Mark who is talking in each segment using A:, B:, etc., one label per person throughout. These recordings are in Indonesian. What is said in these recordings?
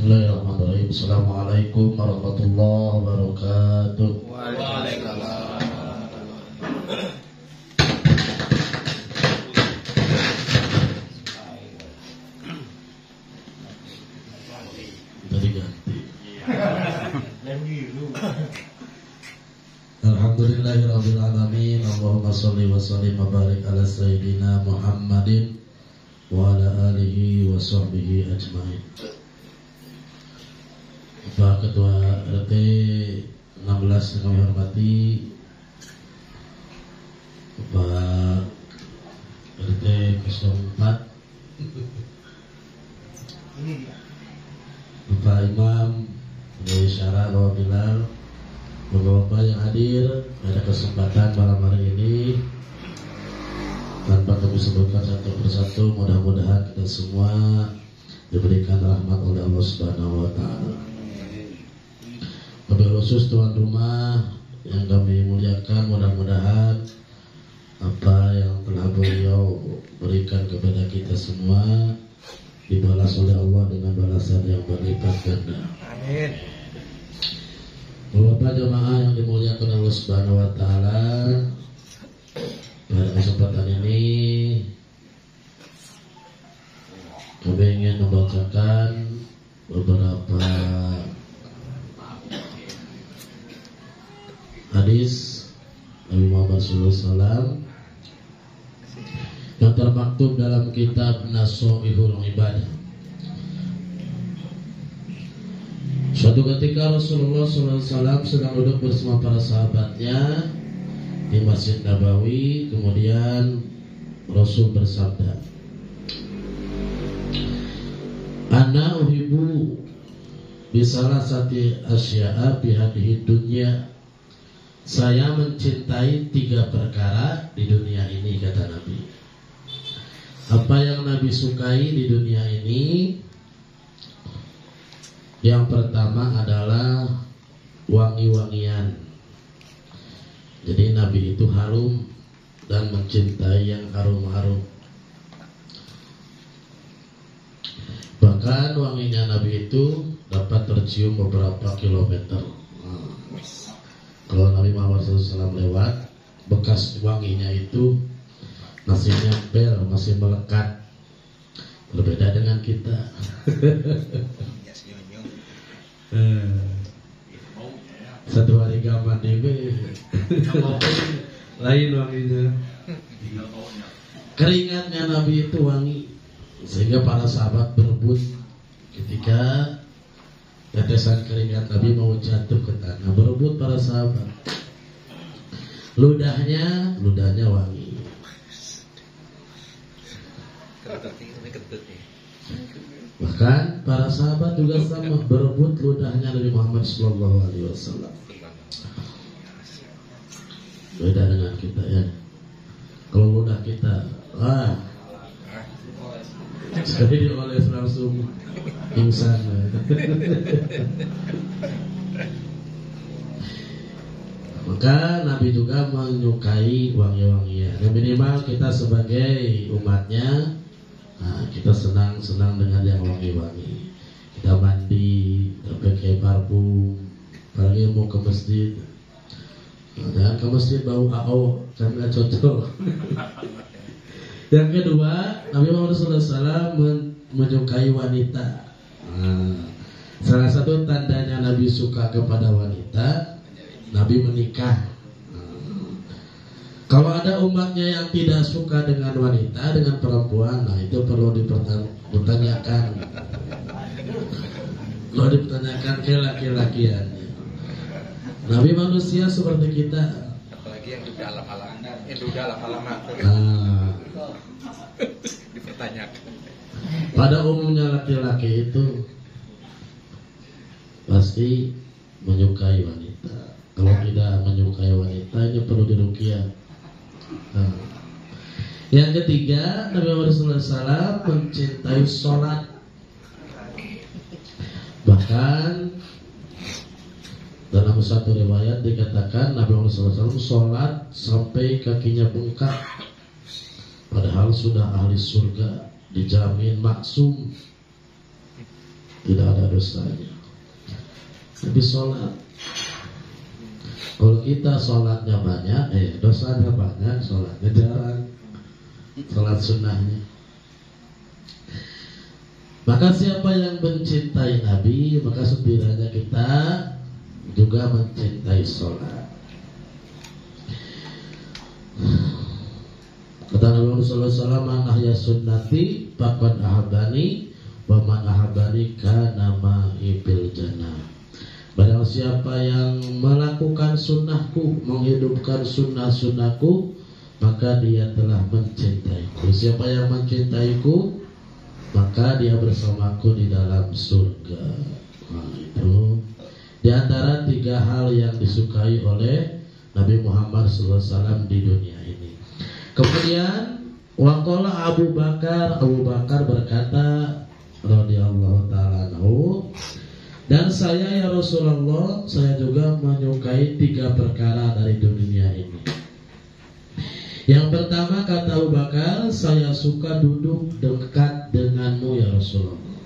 A: Bismillahirrahmanirrahim. Assalamualaikum warahmatullahi wabarakatuh.
B: Waalaikumsalam.
A: Tadi ganti. Alhamdulillahirabbil alamin. Allahumma shalli wa sallim wa barik ala sayyidina Muhammadin wa ala alihi wa sahbihi ajmain. Pak Ketua RT 16 yang kami hormati, Bapak RT 04, Bapak Imam, Bapak Syara, Bapak Bilal, Bapak-bapak yang hadir pada kesempatan malam hari ini. Tanpa kami sebutkan satu persatu, mudah-mudahan kita semua diberikan rahmat oleh Allah Subhanahu wa Ta'ala. Wabil khusus tuan rumah yang kami muliakan, mudah-mudahan apa yang telah beliau berikan kepada kita semua dibalas oleh Allah dengan balasan yang berlipat ganda.
B: Amin.
A: Bapak jemaah yang dimuliakan Allah Subhanahu wa Ta'ala, pada kesempatan ini kami ingin membacakan beberapa hadis Nabi Muhammad SAW yang termaktub dalam kitab Nashihul Ibadah. Suatu ketika Rasulullah SAW sedang duduk bersama para sahabatnya di Masjid Nabawi. Kemudian Rasul bersabda, "Ana uhibbu bisalasati asya'a fi hadhihi dunya." Saya mencintai 3 perkara di dunia ini, kata Nabi. Apa yang Nabi sukai di dunia ini? Yang pertama adalah wangi-wangian. Jadi Nabi itu harum dan mencintai yang harum-harum. Bahkan wanginya Nabi itu dapat tercium beberapa kilometer. Kalau Nabi Muhammad SAW lewat, bekas wanginya itu masih nempel, masih melekat. Berbeda dengan kita. Satu hari gaman ini lain wanginya. Keringatnya Nabi itu wangi, sehingga para sahabat berebut ketika tetesan keringat Nabi mau jatuh ke tanah. Berebut para sahabat. Ludahnya wangi. Bahkan para sahabat juga sama, berebut ludahnya Nabi Muhammad SAW. Beda dengan kita ya. Kalau ludah kita, sekali dioles langsung pingsan. Maka Nabi juga menyukai wangi-wangian. Minimal kita sebagai umatnya, kita senang dengan yang wangi-wangi. Kita mandi, kita pakai parfum, apalagi mau ke masjid. Jangan ke masjid bau AO, kan nggak cocok. Yang kedua, Nabi Muhammad SAW menyukai wanita. Salah satu tandanya Nabi suka kepada wanita, Nabi menikah. Kalau ada umatnya yang tidak suka dengan wanita, dengan perempuan, itu perlu dipertanyakan. Perlu dipertanyakan ke laki-lakiannya. Nabi manusia seperti kita.
B: Apalagi yang duda alam-alam. Dipertanyakan.
A: Pada umumnya laki-laki itu pasti menyukai wanita. Kalau tidak menyukai wanita, ini perlu diruqyah. Yang ketiga, Nabi Muhammad SAW mencintai sholat. Bahkan dalam satu riwayat dikatakan Nabi Muhammad SAW sholat sampai kakinya bengkak. Padahal sudah ahli surga, dijamin maksum. tidak ada dosanya. Tapi sholat, kalau kita sholatnya banyak, dosanya banyak, sholatnya jarang, sholat sunnahnya. Maka siapa yang mencintai Nabi, maka setidaknya kita juga mencintai sholat. Kata Nabi sallallahu alaihi wasallam, "Man ahya sunnati faqad ahabbani, wa man ahabbani kana ma'i fil jannah." Barang siapa yang melakukan sunnahku, menghidupkan sunnah-sunnahku, maka dia telah mencintaiku. Siapa yang mencintaiku, maka dia bersamaku di dalam surga. Nah, itu di antara 3 hal yang disukai oleh Nabi Muhammad SAW di dunia ini. Kemudian waqala Abu Bakar berkata radhiyallahu ta'ala anhu, dan saya ya Rasulullah, saya juga menyukai 3 perkara dari dunia ini. Yang pertama, kata Abu Bakar, saya suka duduk dekat denganmu ya Rasulullah.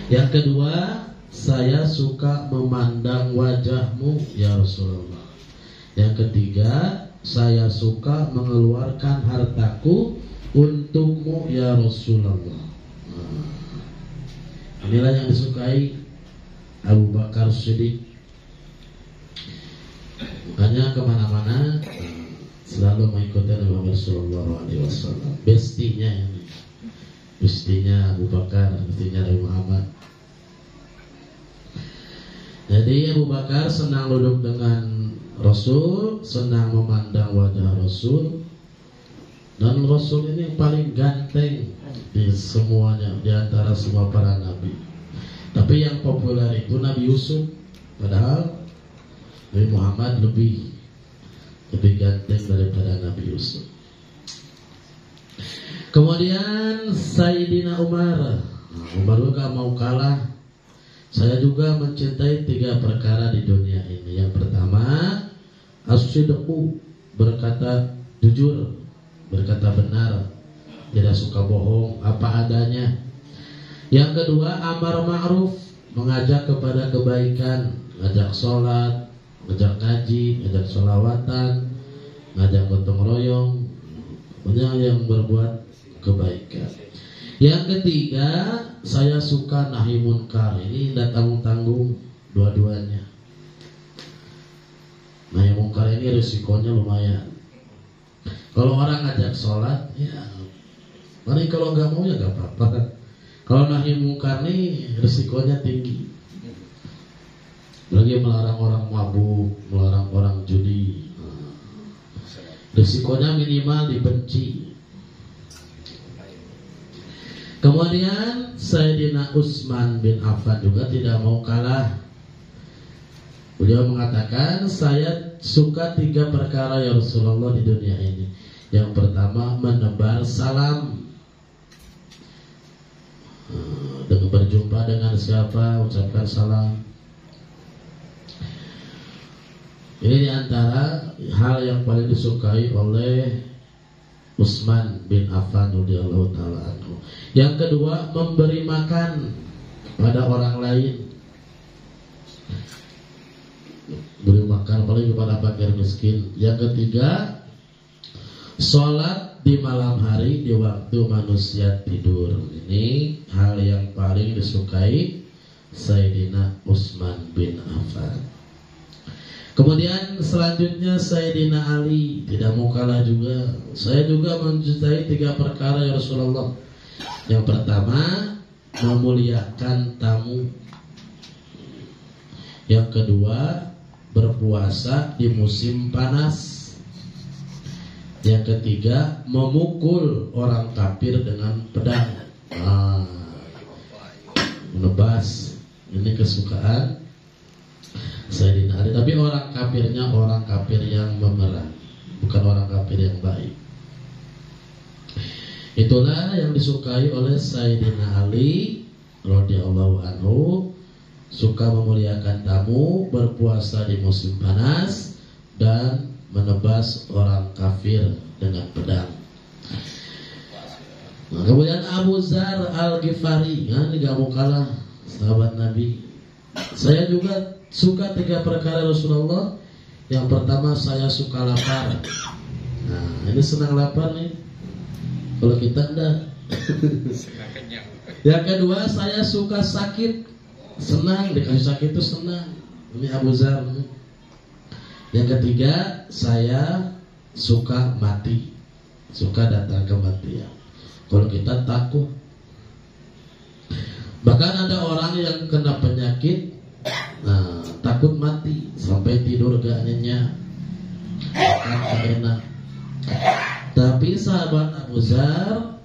A: Yang kedua, saya suka memandang wajahmu ya Rasulullah. Yang ketiga, saya suka mengeluarkan hartaku untukmu ya Rasulullah. Inilah yang disukai Abu Bakar Siddiq. Makanya kemana-mana selalu mengikuti Nabi Muhammad SAW. Bestinya Abu Bakar, bestinya Nabi Muhammad. Jadi Abu Bakar senang duduk dengan Rasul, senang memandang wajah Rasul. Dan Rasul ini paling ganteng di semuanya, di antara semua para nabi. Tapi yang populer itu Nabi Yusuf, padahal Nabi Muhammad lebih ganteng daripada Nabi Yusuf. Kemudian Sayyidina Umar. Umar juga mau kalah. Saya juga mencintai 3 perkara di dunia ini. Yang pertama, as-sidqu, berkata jujur, berkata benar, tidak suka bohong, apa adanya. Yang kedua, amar ma'ruf, mengajak kepada kebaikan, ngajak sholat, ngajak ngaji, ngajak sholawatan, ngajak gotong royong, pokoknya yang berbuat kebaikan. Yang ketiga, saya suka nahi munkar. Ini tidak tanggung-tanggung dua-duanya. Nahi munkar ini risikonya lumayan. Kalau orang ngajak sholat, ya mari, kalau nggak mau ya nggak apa-apa. Kalau nahi munkar ini risikonya tinggi. Lagi melarang orang mabuk, melarang orang judi, risikonya minimal dibenci. Kemudian Sayyidina Utsman bin Affan juga tidak mau kalah. Beliau mengatakan, saya suka 3 perkara ya Rasulullah di dunia ini. Yang pertama, menebar salam. Dengan berjumpa dengan siapa, ucapkan salam. Ini di antara hal yang paling disukai oleh Utsman bin Affan radhiyallahu taala anhu. Yang kedua, memberi makan pada orang lain. Beri makan paling kepada fakir miskin. Yang ketiga, sholat di malam hari di waktu manusia tidur. Ini hal yang paling disukai Sayyidina Utsman bin Affan. Kemudian selanjutnya Sayyidina Ali, tidak mau kalah juga. Saya juga mencintai 3 perkara ya Rasulullah. Yang pertama, memuliakan tamu. Yang kedua, berpuasa di musim panas. Yang ketiga, memukul orang kafir dengan pedang. Menebas. Ini kesukaan Sayyidina Ali. Tapi orang kafirnya orang kafir yang memerang, bukan orang kafir yang baik. Itulah yang disukai oleh Sayyidina Ali radhiyallahu anhu. Suka memuliakan tamu, berpuasa di musim panas, dan menebas orang kafir dengan pedang. Nah, kemudian Abu Dzar Al-Ghifari, ini gak mau kalah sahabat Nabi. Saya juga suka 3 perkara Rasulullah. Yang pertama, saya suka lapar. Nah, ini senang lapar nih. Kalau kita enggak.
B: Senang kenyang.
A: Yang kedua, saya suka sakit. Senang dikasih sakit itu senang. Ini Abu Dzar. Yang ketiga, saya suka mati. Suka datang kematian. Kalau kita takut. Bahkan ada orang yang kena penyakit, nah, takut mati sampai tidur gak nyenyak, gak enak. Tapi sahabat Abu Dzar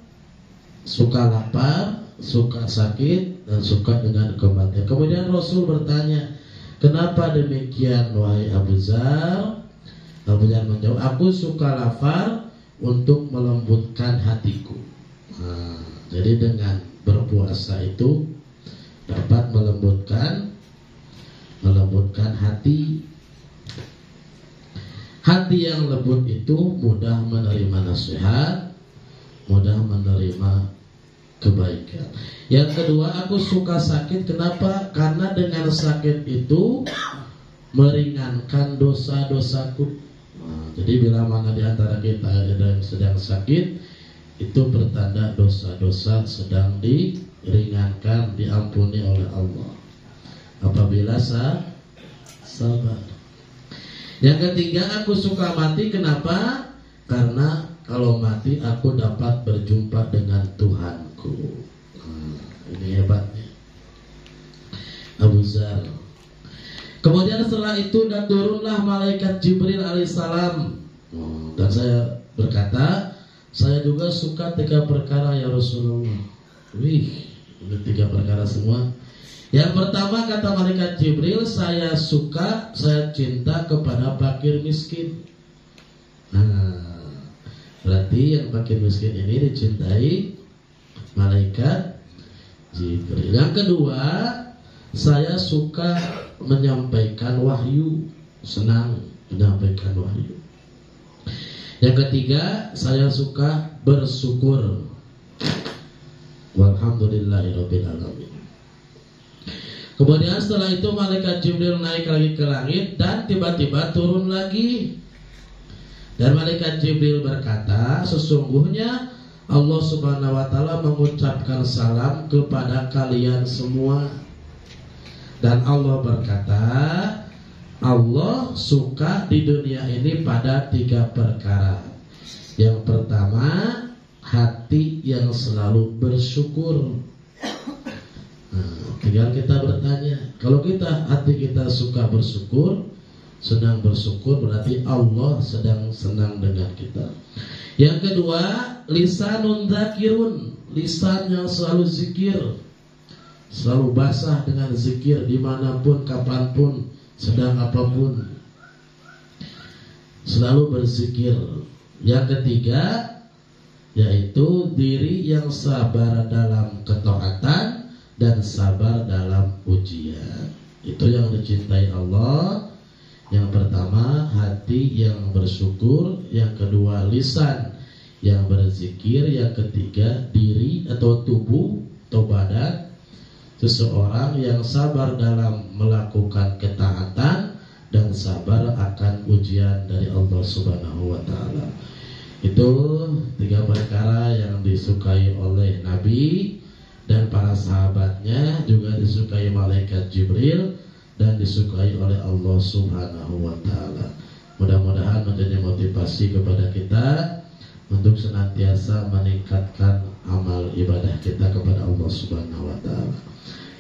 A: suka lapar, suka sakit, dan suka dengan kematian. Kemudian Rasul bertanya, kenapa demikian wahai Abu Dzar? Abu Dzar menjawab, aku suka lapar untuk melembutkan hatiku. Nah, jadi dengan berpuasa itu dapat melembutkan hati. Hati yang lembut itu mudah menerima nasihat, mudah menerima kebaikan. Yang kedua, aku suka sakit. Kenapa? Karena dengan sakit itu meringankan dosa-dosaku. Nah, jadi bila mana di antara kita ada yang sedang sakit, itu pertanda dosa-dosa sedang diringankan, diampuni oleh Allah apabila sabar. Yang ketiga, aku suka mati. Kenapa? Karena kalau mati aku dapat berjumpa dengan Tuhanku. Ini hebatnya Abu Dzar. Kemudian setelah itu dan turunlah malaikat Jibril alaihissalam. Dan saya berkata, saya juga suka 3 perkara ya Rasulullah. Wih, ini 3 perkara semua. Yang pertama kata malaikat Jibril, saya cinta kepada fakir miskin. Nah, berarti yang fakir miskin ini dicintai malaikat Jibril. Yang kedua, saya suka menyampaikan wahyu, senang menyampaikan wahyu. Yang ketiga, saya suka bersyukur. Walhamdulillahirabbil alamin. Kemudian setelah itu malaikat Jibril naik lagi ke langit dan tiba-tiba turun lagi. Dan malaikat Jibril berkata, sesungguhnya Allah Subhanahu wa taala mengucapkan salam kepada kalian semua. Dan Allah berkata, Allah suka di dunia ini pada 3 perkara. Yang pertama, hati yang selalu bersyukur. Nah, tinggal kita bertanya, kalau hati kita suka bersyukur, sedang bersyukur, berarti Allah sedang senang dengan kita. Yang kedua, lisanun dzakirun, lisan yang selalu zikir, selalu basah dengan zikir dimanapun, kapanpun, sedang apapun, selalu berzikir. Yang ketiga, yaitu diri yang sabar dalam ketaatan dan sabar dalam ujian. Itu yang dicintai Allah. Yang pertama, hati yang bersyukur. Yang kedua, lisan yang berzikir. Yang ketiga, diri atau tubuh atau badan seseorang yang sabar dalam melakukan ketaatan dan sabar akan ujian dari Allah Subhanahu wa taala. Itu 3 perkara yang disukai oleh Nabi dan para sahabatnya, juga disukai malaikat Jibril dan disukai oleh Allah Subhanahu wa taala. Mudah-mudahan menjadi motivasi kepada kita untuk senantiasa meningkatkan amal ibadah kita kepada Allah Subhanahu wa taala.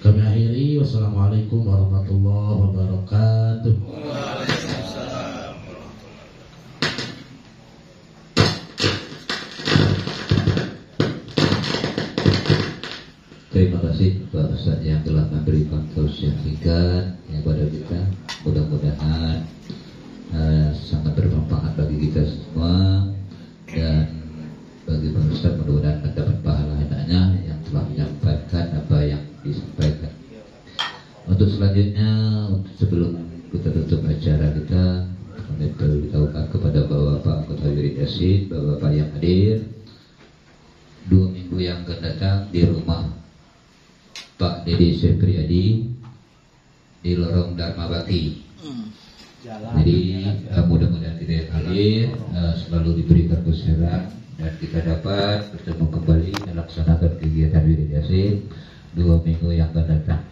A: Kami akhiri, wassalamualaikum warahmatullahi wabarakatuh.
C: Terima kasih Pak Ustaz yang telah memberikan tausiah singkat kepada kita. Mudah-mudahan sangat bermanfaat bagi kita semua, dan bagi Pak Ustaz mudah-mudahan mendapat pahala hendaknya yang telah menyampaikan apa yang disampaikan. Untuk selanjutnya, sebelum kita tutup acara kita, kami beritahukan kepada Bapak-Bapak anggota Wirid Yasin, Bapak-Bapak yang hadir, 2 minggu yang akan datang di rumah Pak Dede Supriyadi di lorong Dharma Bakti. Jadi mudah-mudahan tidak hadir, selalu diberikan kesehatan dan kita dapat bertemu kembali melaksanakan kegiatan widya 2 minggu yang akan datang.